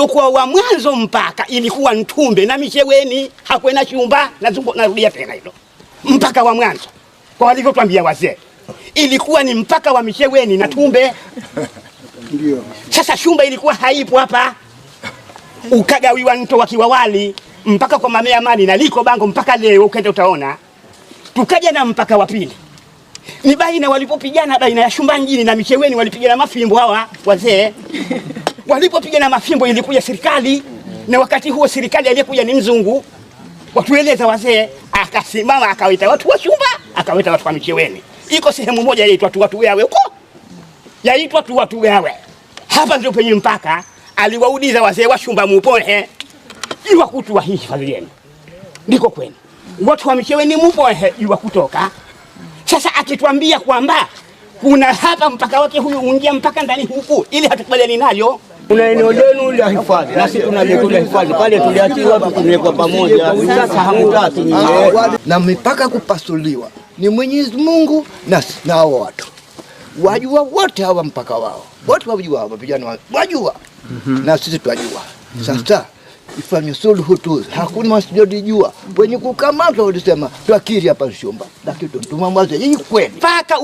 Kwa wa mwanzo mpaka ilikuwa Ntumbe na Micheweni, hakwena Shumba. Narudia tena hilo, mpaka wa mwanzo kwa walivyotuambia wazee ilikuwa ni mpaka wa Micheweni na Tumbe. Ndio. Sasa Shumba ilikuwa haipo hapa, ukagawiwa Nto wa Kiwawali mpaka kwa Mamea Mali na Liko Bango mpaka leo ukenda utaona. Tukaja na mpaka wa pili ni baina, walipopigana baina ya Shumba mjini na Micheweni, walipigana mafimbo hawa wazee. Walipopigana mafimbo ilikuja serikali, na wakati huo serikali aliyekuja ni mzungu. Watueleza wazee, akasimama akawaita watu wa Shumba, akawaita watu wa Micheweni. Iko sehemu moja yaitwa Tuwatugawe huko, yaitwa Tuwatugawe. Hapa ndio penye mpaka. Aliwauliza wazee wa Shumba, mupohe iwa kutua hii hifadhi yenu ndiko kwenu, watu wa Micheweni mupohe iwa kutoka. Sasa akituambia kwamba kuna hapa mpaka wake huyu ungia mpaka ndani huku, ili hatukubaliani nayo. Kuna eneo lenu la hifadhi na sisi tuna letu la hifadhi, pale tuliachiwa tukiwekwa pamoja. Sasa hamtaki na mipaka kupasuliwa ni Mwenyezi Mungu na hao watu wajua, wote hawa mpaka wao wote wajua, hawa vijana wajua na sisi twajua. Sasa ifanye suluhu tu, hakuna msijojua wenye kukamatwa walisema tuakiri hapa Shumba, lakini tumamwaze hii kweli mpaka